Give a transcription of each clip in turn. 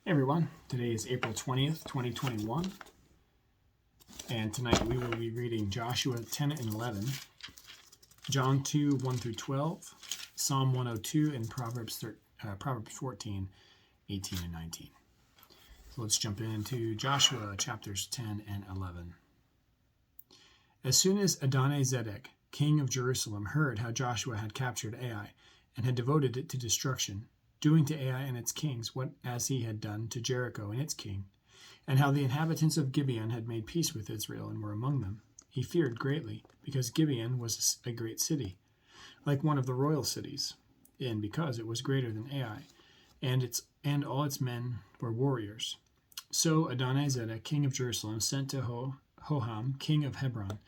Hey everyone, today is April 20th, 2021, and tonight we will be reading Joshua 10 and 11, John 2, 1 through 12, Psalm 102, and Proverbs 14, 18, and 19. So let's jump into Joshua chapters 10 and 11. As soon as Adoni-Zedek, king of Jerusalem, heard how Joshua had captured Ai and had devoted it to destruction, doing to Ai and its kings what as he had done to Jericho and its king, and how the inhabitants of Gibeon had made peace with Israel and were among them, he feared greatly, because Gibeon was a great city, like one of the royal cities, and because it was greater than Ai, and all its men were warriors. So Adoni-Zedek, king of Jerusalem, sent to Hoham, king of Hebron,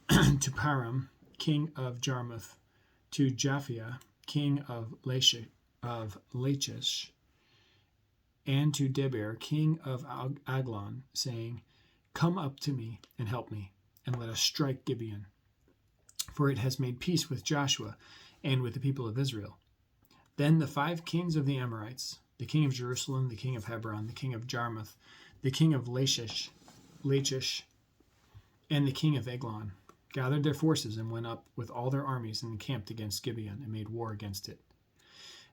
to Param, king of Jarmuth, to Japhia, king of Lachish, and to Debir, king of Aglon, saying, Come up to me and help me, and let us strike Gibeon, for it has made peace with Joshua and with the people of Israel. Then the 5 kings of the Amorites, the king of Jerusalem, the king of Hebron, the king of Jarmuth, the king of Lachish, and the king of Eglon, gathered their forces and went up with all their armies and encamped against Gibeon and made war against it.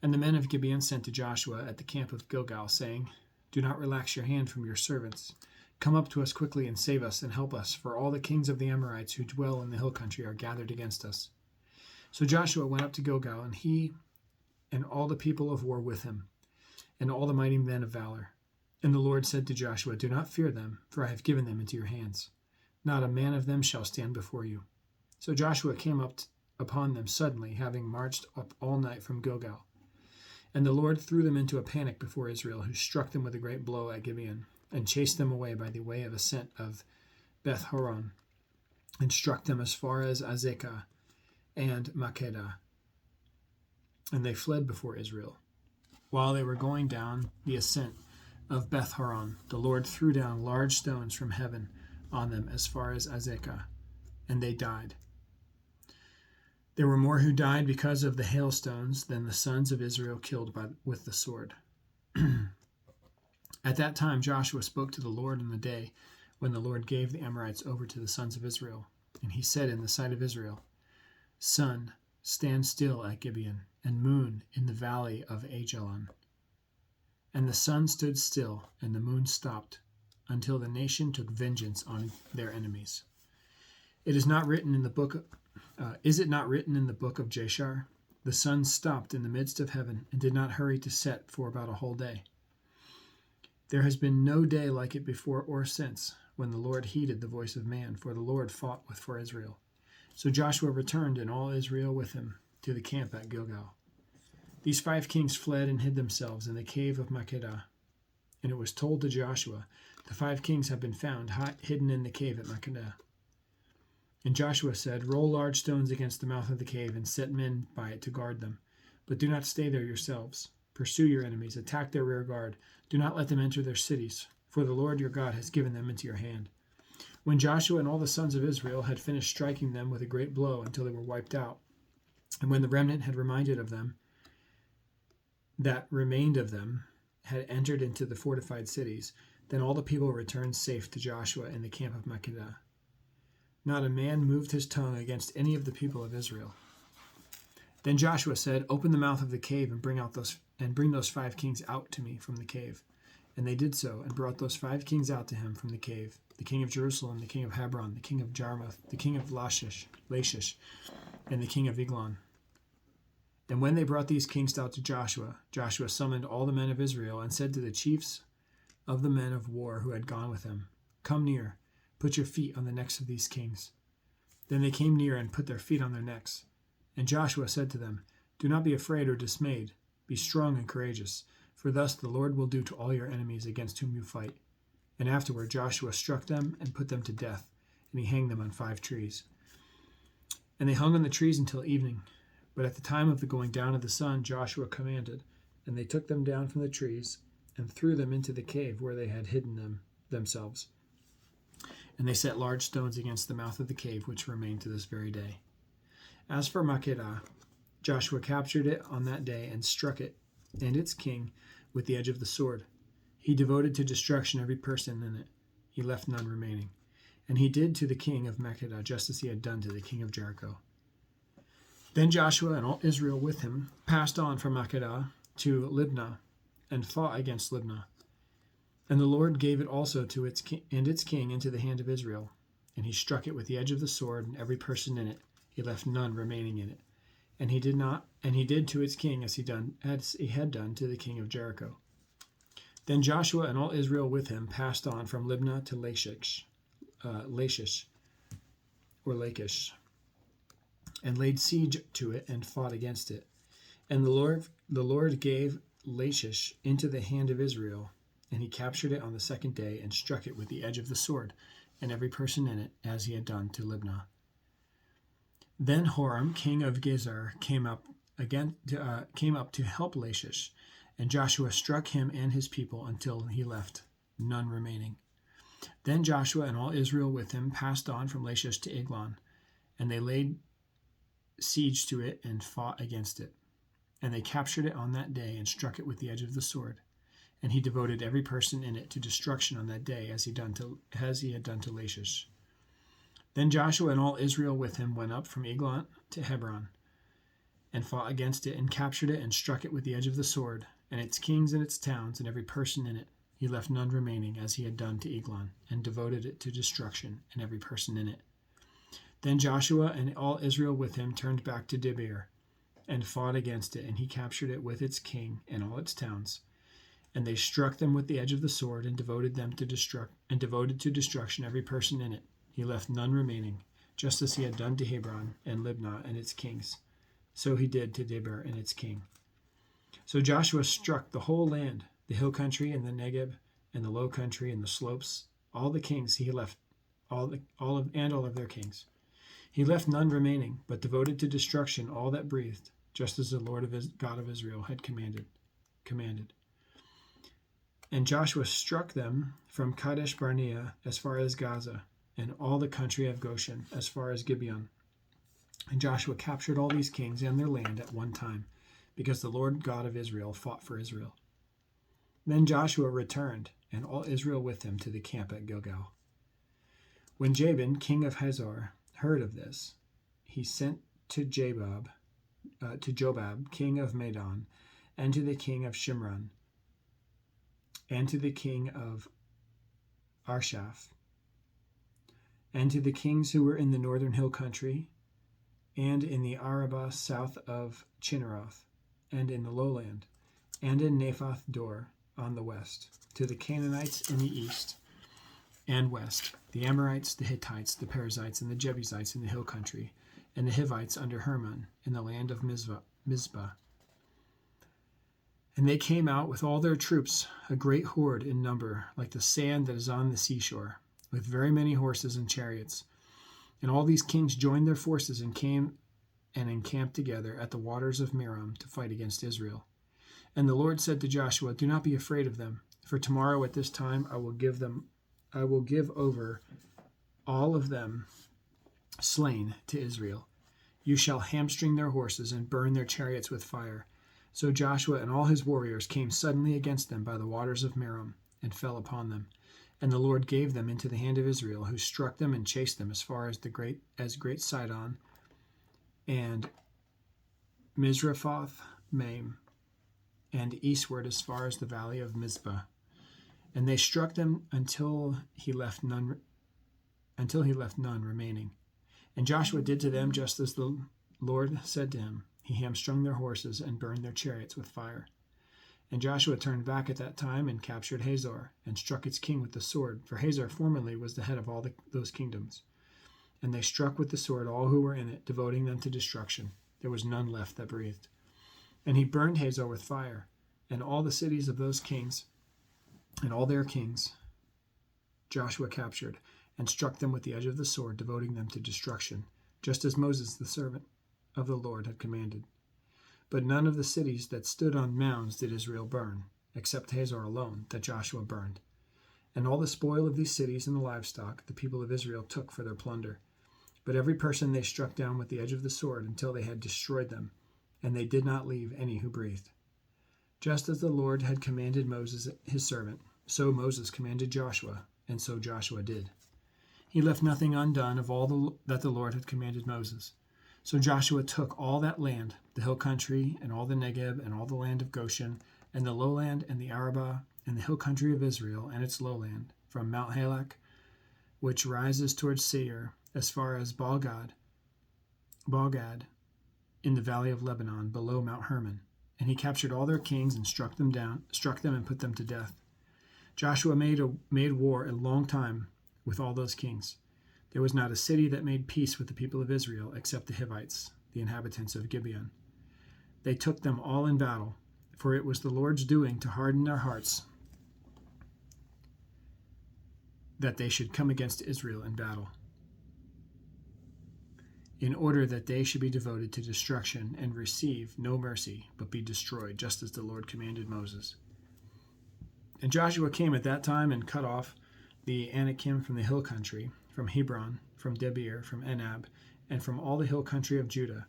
And the men of Gibeon sent to Joshua at the camp of Gilgal, saying, Do not relax your hand from your servants. Come up to us quickly and save us and help us, for all the kings of the Amorites who dwell in the hill country are gathered against us. So Joshua went up to Gilgal, and he and all the people of war with him, and all the mighty men of valor. And the Lord said to Joshua, Do not fear them, for I have given them into your hands. Not a man of them shall stand before you. So Joshua came up upon them suddenly, having marched up all night from Gilgal. And the Lord threw them into a panic before Israel, who struck them with a great blow at Gibeon, and chased them away by the way of ascent of Beth-horon, and struck them as far as Azekah and Makkedah. And they fled before Israel. While they were going down the ascent of Beth-horon, the Lord threw down large stones from heaven on them as far as Azekah, and they died. There were more who died because of the hailstones than the sons of Israel killed with the sword. At that time Joshua spoke to the Lord in the day when the Lord gave the Amorites over to the sons of Israel. And he said in the sight of Israel, Sun, stand still at Gibeon, and moon in the valley of Ajalon. And the sun stood still, and the moon stopped, until the nation took vengeance on their enemies. Is it not written in the book of Jashar? The sun stopped in the midst of heaven and did not hurry to set for about a whole day. There has been no day like it before or since, when the Lord heeded the voice of man, for the Lord fought for Israel. So Joshua returned, and all Israel with him, to the camp at Gilgal. These 5 kings fled and hid themselves in the cave of Makkedah. And it was told to Joshua, The 5 kings have been found hidden in the cave at Makkedah. And Joshua said, Roll large stones against the mouth of the cave, and set men by it to guard them. But do not stay there yourselves. Pursue your enemies, attack their rear guard. Do not let them enter their cities, for the Lord your God has given them into your hand. When Joshua and all the sons of Israel had finished striking them with a great blow until they were wiped out, and when the remnant had remained of them, had entered into the fortified cities, then all the people returned safe to Joshua in the camp of Makkedah. Not a man moved his tongue against any of the people of Israel. Then Joshua said, Open the mouth of the cave and bring those 5 kings out to me from the cave. And they did so, and brought those 5 kings out to him from the cave, the king of Jerusalem, the king of Hebron, the king of Jarmuth, the king of Lachish, and the king of Eglon. And when they brought these kings out to Joshua, Joshua summoned all the men of Israel, and said to the chiefs of the men of war who had gone with him, Come near, put your feet on the necks of these kings. Then they came near and put their feet on their necks. And Joshua said to them, Do not be afraid or dismayed. Be strong and courageous, for thus the Lord will do to all your enemies against whom you fight. And afterward Joshua struck them and put them to death, and he hanged them on 5 trees. And they hung on the trees until evening. But at the time of the going down of the sun, Joshua commanded, and they took them down from the trees and threw them into the cave where they had hidden themselves. And they set large stones against the mouth of the cave, which remain to this very day. As for Makkedah, Joshua captured it on that day and struck it and its king with the edge of the sword. He devoted to destruction every person in it. He left none remaining. And he did to the king of Makkedah just as he had done to the king of Jericho. Then Joshua and all Israel with him passed on from Makkedah to Libnah and fought against Libnah. And the Lord gave it also to its king into the hand of Israel. And he struck it with the edge of the sword, and every person in it. He left none remaining in it. And he did to its king as he had done to the king of Jericho. Then Joshua and all Israel with him passed on from Libnah to Lachish, and laid siege to it and fought against it. And the Lord gave Lachish into the hand of Israel, and he captured it on the second day and struck it with the edge of the sword, and every person in it, as he had done to Libnah. Then Horam, king of Gezer, came up to help Lachish, and Joshua struck him and his people until he left none remaining. Then Joshua and all Israel with him passed on from Lachish to Eglon, and they laid siege to it and fought against it. And they captured it on that day and struck it with the edge of the sword. And he devoted every person in it to destruction on that day, as he had done to Lachish. Then Joshua and all Israel with him went up from Eglon to Hebron, and fought against it, and captured it, and struck it with the edge of the sword, and its kings and its towns, and every person in it. He left none remaining, as he had done to Eglon, and devoted it to destruction, and every person in it. Then Joshua and all Israel with him turned back to Debir, and fought against it, and he captured it with its king and all its towns. And they struck them with the edge of the sword, and devoted to destruction every person in it. He left none remaining, just as he had done to Hebron and Libnah and its kings. So he did to Debir and its king. So Joshua struck the whole land, the hill country and the Negeb and the low country and the slopes, all the kings he left, all of their kings. He left none remaining, but devoted to destruction all that breathed, just as the Lord God of Israel had commanded. And Joshua struck them from Kadesh Barnea as far as Gaza, and all the country of Goshen as far as Gibeon. And Joshua captured all these kings and their land at one time, because the Lord God of Israel fought for Israel. Then Joshua returned, and all Israel with him, to the camp at Gilgal. When Jabin, king of Hazor, heard of this, he sent to Jobab, king of Madon, and to the king of Shimron, and to the king of Arshaph, and to the kings who were in the northern hill country, and in the Arabah south of Chinneroth, and in the lowland, and in Naphoth Dor on the west, to the Canaanites in the east and west, the Amorites, the Hittites, the Perizzites, and the Jebusites in the hill country, and the Hivites under Hermon in the land of Mizpah. And they came out with all their troops, a great horde in number, like the sand that is on the seashore, with very many horses and chariots. And all these kings joined their forces and came and encamped together at the waters of Merom to fight against Israel. And the Lord said to Joshua, "Do not be afraid of them, for tomorrow at this time I will give over all of them slain to Israel. You shall hamstring their horses and burn their chariots with fire." So Joshua and all his warriors came suddenly against them by the waters of Merom and fell upon them. And the Lord gave them into the hand of Israel, who struck them and chased them as far as Great Sidon and Misrephoth Maim, and eastward as far as the valley of Mizpah. And they struck them until he left none remaining. And Joshua did to them just as the Lord said to him. He hamstrung their horses and burned their chariots with fire. And Joshua turned back at that time and captured Hazor, and struck its king with the sword, for Hazor formerly was the head of all those kingdoms. And they struck with the sword all who were in it, devoting them to destruction. There was none left that breathed. And he burned Hazor with fire, and all the cities of those kings, and all their kings Joshua captured, and struck them with the edge of the sword, devoting them to destruction, just as Moses the servant of the Lord had commanded. But none of the cities that stood on mounds did Israel burn, except Hazor alone, that Joshua burned. And all the spoil of these cities and the livestock the people of Israel took for their plunder. But every person they struck down with the edge of the sword until they had destroyed them, and they did not leave any who breathed. Just as the Lord had commanded Moses his servant, So Moses commanded Joshua, and so Joshua did. He left nothing undone of all that the Lord had commanded Moses. So Joshua took all that land, the hill country, and all the Negeb, and all the land of Goshen, and the lowland, and the Arabah, and the hill country of Israel, and its lowland, from Mount Halak, which rises towards Seir, as far as Baalgad, in the valley of Lebanon, below Mount Hermon. And he captured all their kings and struck them and put them to death. Joshua made war a long time with all those kings. There was not a city that made peace with the people of Israel except the Hivites, the inhabitants of Gibeon. They took them all in battle, for it was the Lord's doing to harden their hearts, that they should come against Israel in battle, in order that they should be devoted to destruction and receive no mercy, but be destroyed, just as the Lord commanded Moses. And Joshua came at that time and cut off the Anakim from the hill country, from Hebron, from Debir, from Enab, and from all the hill country of Judah,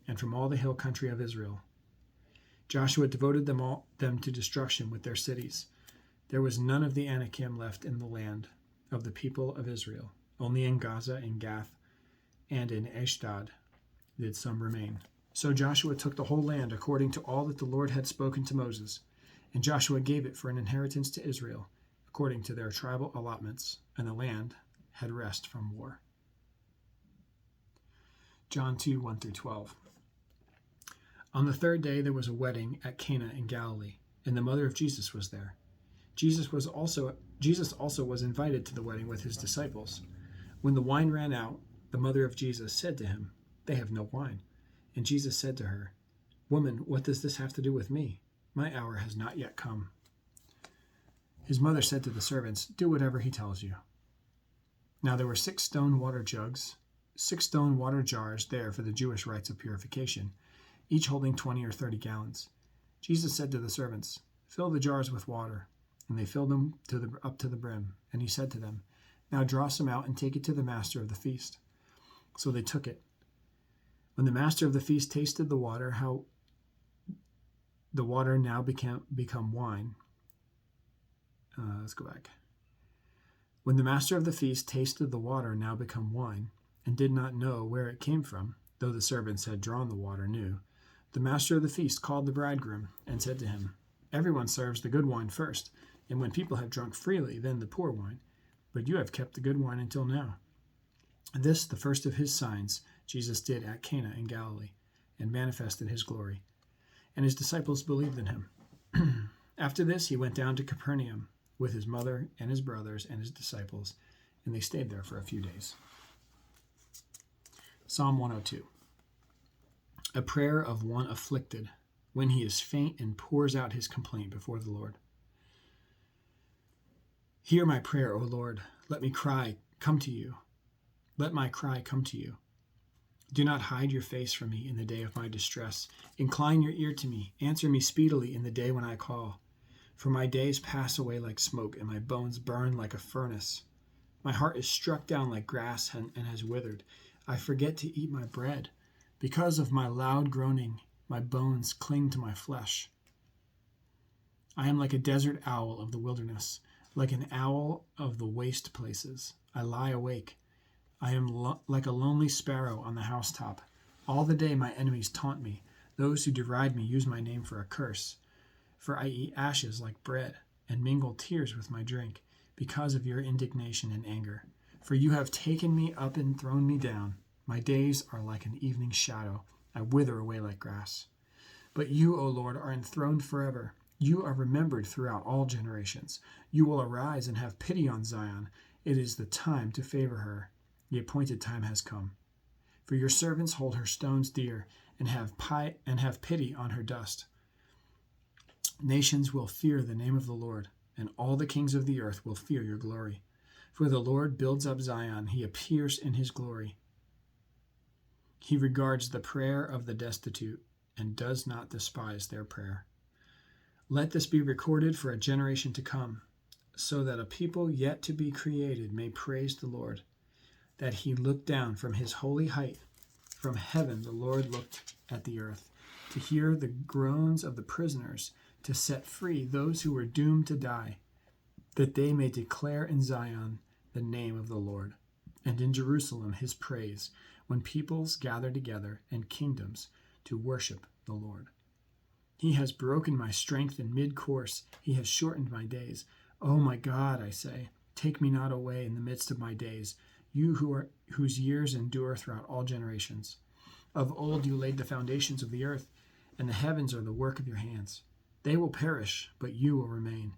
and from all the hill country of Israel. Joshua devoted them to destruction with their cities. There was none of the Anakim left in the land of the people of Israel. Only in Gaza, in Gath, and in Ashdod did some remain. So Joshua took the whole land according to all that the Lord had spoken to Moses. And Joshua gave it for an inheritance to Israel, according to their tribal allotments, and the land had rest from war. John 2, 1-12. On the third day there was a wedding at Cana in Galilee, and the mother of Jesus was there. Jesus also was invited to the wedding with his disciples. When the wine ran out, the mother of Jesus said to him, "They have no wine." And Jesus said to her, "Woman, what does this have to do with me? My hour has not yet come." His mother said to the servants, "Do whatever he tells you." Now there were 6 stone water jars there for the Jewish rites of purification, each holding 20 or 30 gallons. Jesus said to the servants, "Fill the jars with water." And they filled them up to the brim. And he said to them, "Now draw some out and take it to the master of the feast." So they took it. When the master of the feast tasted the water, how the water now become wine. When the master of the feast tasted the water now become wine, and did not know where it came from, though the servants had drawn the water new, the master of the feast called the bridegroom and said to him, "Everyone serves the good wine first, and when people have drunk freely, then the poor wine. But you have kept the good wine until now." This, the first of his signs, Jesus did at Cana in Galilee, and manifested his glory. And his disciples believed in him. After this, he went down to Capernaum with his mother and his brothers and his disciples, and they stayed there for a few days. Psalm 102. A prayer of one afflicted, when he is faint and pours out his complaint before the Lord. Hear my prayer, O Lord. Let my cry come to you. Do not hide your face from me in the day of my distress. Incline your ear to me. Answer me speedily in the day when I call. For my days pass away like smoke, and my bones burn like a furnace. My heart is struck down like grass and has withered. I forget to eat my bread. Because of my loud groaning, my bones cling to my flesh. I am like a desert owl of the wilderness, like an owl of the waste places. I lie awake. I am like a lonely sparrow on the housetop. All the day my enemies taunt me. Those who deride me use my name for a curse. For I eat ashes like bread, and mingle tears with my drink, because of your indignation and anger. For you have taken me up and thrown me down. My days are like an evening shadow. I wither away like grass. But you, O Lord, are enthroned forever. You are remembered throughout all generations. You will arise and have pity on Zion. It is the time to favor her. The appointed time has come. For your servants hold her stones dear, and have pity on her dust. Nations will fear the name of the Lord, and all the kings of the earth will fear your glory. For the Lord builds up Zion, he appears in his glory. He regards the prayer of the destitute, and does not despise their prayer. Let this be recorded for a generation to come, so that a people yet to be created may praise the Lord. That he looked down from his holy height. From heaven the Lord looked at the earth, to hear the groans of the prisoners, to set free those who were doomed to die. that they may declare in Zion the name of the Lord, and in Jerusalem his praise, when peoples gather together and kingdoms to worship the Lord. He has broken my strength in mid-course. He has shortened my days. O my God, I say, take me not away in the midst of my days, you whose years endure throughout all generations. Of old you laid the foundations of the earth, and the heavens are the work of your hands. They will perish, but you will remain.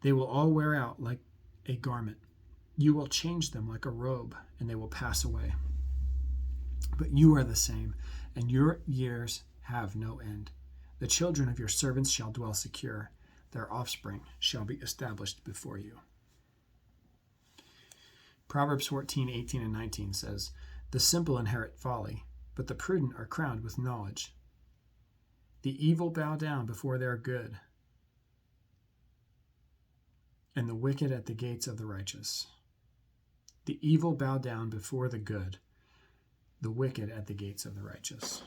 They will all wear out like a garment. You will change them like a robe, and they will pass away. But you are the same, and your years have no end. The children of your servants shall dwell secure. Their offspring shall be established before you. Proverbs 14:18 and 19 says, the simple inherit folly, but the prudent are crowned with knowledge. The evil bow down before their good, and the wicked at the gates of the righteous. The evil bow down before the good, the wicked at the gates of the righteous.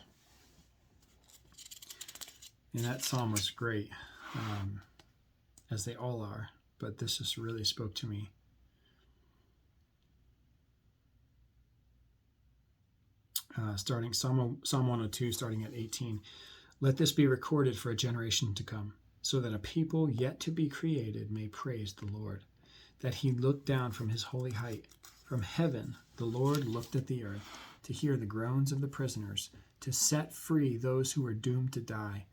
And that psalm was great, as they all are, but this just really spoke to me. Starting Psalm 102, starting at 18. Let this be recorded for a generation to come, so that a people yet to be created may praise the Lord, that he looked down from his holy height. From heaven the Lord looked at the earth, to hear the groans of the prisoners, to set free those who are doomed to die,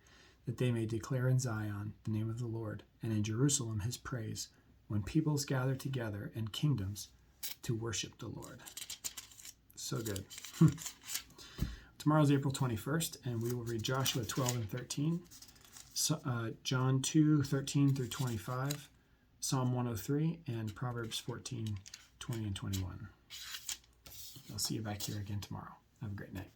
that they may declare in Zion the name of the Lord, and in Jerusalem his praise, when peoples gather together and kingdoms to worship the Lord. So good. Tomorrow's April 21st, and we will read Joshua 12 and 13, John 2, 13 through 25, Psalm 103, and Proverbs 14, 20 and 21. I'll see you back here again tomorrow. Have a great night.